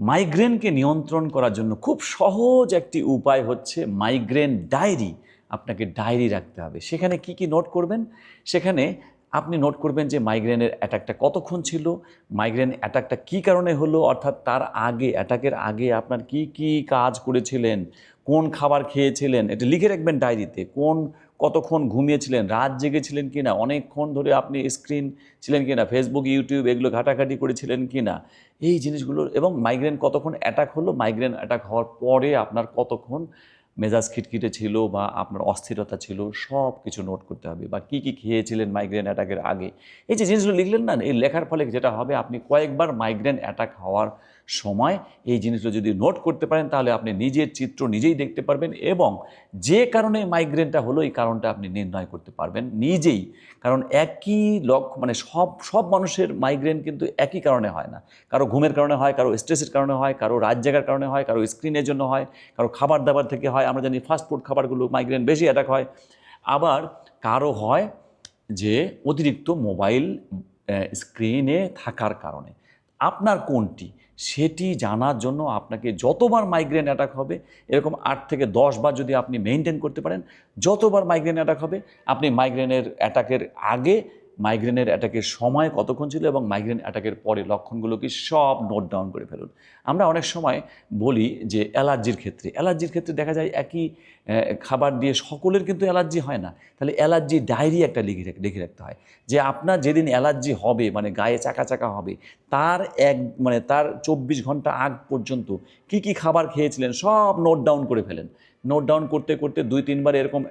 মাইগ্রেনকে নিয়ন্ত্রণ করার জন্য খুব সহজ একটি উপায় হচ্ছে মাইগ্রেন ডায়েরি। আপনাকে ডায়েরি রাখতে হবে। সেখানে কি কি নোট করবেন? সেখানে আপনি নোট করবেন যে মাইগ্রেনের অ্যাটাকটা কতক্ষণ ছিল, মাইগ্রেন অ্যাটাকটা কী কারণে হলো, অর্থাৎ তার আগে, অ্যাটাকের আগে আপনার কি কি কাজ করেছিলেন, কোন খাবার খেয়েছিলেন, এটা লিখে রাখবেন ডায়েরিতে। কতক্ষণ ঘুমিয়েছিলেন, রাত জেগেছিলেন কি না, অনেকক্ষণ ধরে আপনি স্ক্রিন ছিলেন কি না, ফেসবুক, ইউটিউব এগুলো ঘাটাঘাটি করেছিলেন কি না, এই জিনিসগুলো। এবং মাইগ্রেন কতক্ষণ অ্যাটাক হলো, মাইগ্রেন অ্যাটাক হওয়ার পরে আপনার কতক্ষণ মেজাজ খিটখিটে ছিল বা আপনার অস্থিরতা ছিল, সব কিছু নোট করতে হবে। বা কী কী খেয়েছিলেন মাইগ্রেন অ্যাটাকের আগে, এই যে জিনিসগুলো লিখলেন না, এই লেখার ফলে যেটা হবে, আপনি কয়েকবার মাইগ্রেন অ্যাটাক হওয়ার সময় এই জিনিসগুলো যদি নোট করতে পারেন, তাহলে আপনি নিজের চিত্র নিজেই দেখতে পারবেন এবং যে কারণে মাইগ্রেনটা হলো এই কারণটা আপনি নির্ণয় করতে পারবেন নিজেই। কারণ একই মানে সব মানুষের মাইগ্রেন কিন্তু একই কারণে হয় না। কারো ঘুমের কারণে হয়, কারো স্ট্রেসের কারণে হয়, কারো রাত জাগার কারণে হয়, কারো স্ক্রিনের জন্য হয়, কারো খাবার দাবার থেকে হয়। আমরা জানি ফাস্টফুড খাবারগুলো মাইগ্রেন বেশি অ্যাটাক হয়। আবার কারো হয় যে অতিরিক্ত মোবাইল স্ক্রিনে থাকার কারণে। আপনার কোনটি সেটি জানার জন্য আপনাকে যতবার মাইগ্রেন অ্যাটাক হবে, এরকম 8 থেকে 10 বার যদি আপনি মেনটেন করতে পারেন, যতবার মাইগ্রেন অ্যাটাক হবে আপনি মাইগ্রেনের অ্যাটাকের আগে, মাইগ্রেনের অ্যাটাকের সময় কতক্ষণ ছিল এবং মাইগ্রেন অ্যাটাকের পরে লক্ষণগুলো কি সব নোট ডাউন করে ফেলুন। আমরা অনেক সময় বলি যে অ্যালার্জির ক্ষেত্রে দেখা যায় একই খাবার দিয়ে সকলের কিন্তু অ্যালার্জি হয় না। তাহলে অ্যালার্জি ডায়েরি একটা লিখে রাখতে হয় যে আপনার যেদিন অ্যালার্জি হবে, মানে গায়ে চাকা চাকা হবে, তার তার 24 ঘন্টা আগ পর্যন্ত কি কি খাবার খেয়েছিলেন সব নোট ডাউন করে ফেলেন। নোট ডাউন করতে করতে 2-3 বার এরকম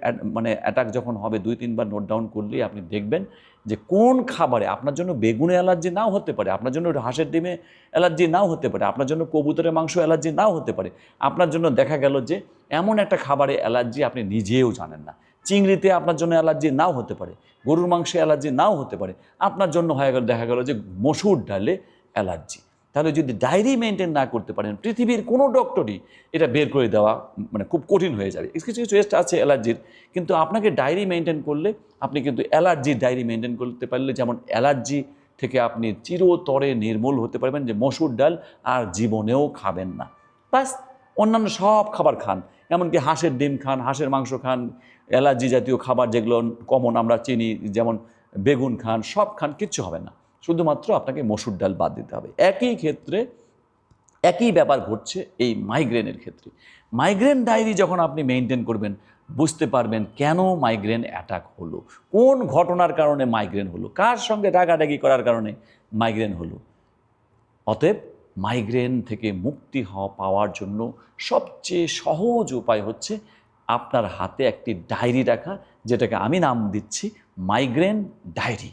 অ্যাটাক যখন হবে, 2-3 বার নোট ডাউন করলেই আপনি দেখবেন যে কোন খাবারে আপনার জন্য বেগুনে অ্যালার্জি নাও হতে পারে, আপনার জন্য হাঁসের ডিমে অ্যালার্জি নাও হতে পারে, আপনার জন্য কবুতরের মাংস অ্যালার্জি নাও হতে পারে, আপনার জন্য দেখা গেল যে এমন একটা খাবারে অ্যালার্জি আপনি নিজেও জানেন না। চিংড়িতে আপনার জন্য অ্যালার্জি নাও হতে পারে, গরুর মাংসে অ্যালার্জি নাও হতে পারে, আপনার জন্য দেখা গেল যে মসুর ডালে অ্যালার্জি। তাহলে যদি ডায়েরি মেনটেন না করতে পারেন, পৃথিবীর কোনো ডক্টরই এটা বের করে দেওয়া খুব কঠিন হয়ে যাবে। কিছু কিছু টেস্ট আছে অ্যালার্জির, কিন্তু আপনাকে ডায়েরি মেনটেন করলে, আপনি কিন্তু অ্যালার্জির ডায়েরি মেনটেন করতে পারলে, যেমন অ্যালার্জি থেকে আপনি চিরতরে নির্মূল হতে পারবেন, যে মসুর ডাল আর জীবনেও খাবেন না। বাস, অন্যান্য সব খাবার খান, এমনকি হাঁসের ডিম খান, হাঁসের মাংস খান, অ্যালার্জি জাতীয় খাবার যেগুলো কমন আমরা চিনি, যেমন বেগুন খান, সব খান, কিচ্ছু হবে না। শুধুমাত্র আপনাকে মসুর ডাল বাদ দিতে হবে। একই ক্ষেত্রে একই ব্যাপার ঘটছে এই মাইগ্রেনের ক্ষেত্রে। মাইগ্রেন ডায়েরি যখন আপনি মেনটেন করবেন, বুঝতে পারবেন কেন মাইগ্রেন অ্যাটাক হলো, কোন ঘটনার কারণে মাইগ্রেন হলো, কার সঙ্গে রাগারাগি করার কারণে মাইগ্রেন হলো। অতএব মাইগ্রেন থেকে মুক্তি পাওয়ার জন্য সবচেয়ে সহজ উপায় হচ্ছে আপনার হাতে একটি ডায়েরি রাখা, যেটাকে আমি নাম দিচ্ছি মাইগ্রেন ডায়েরি।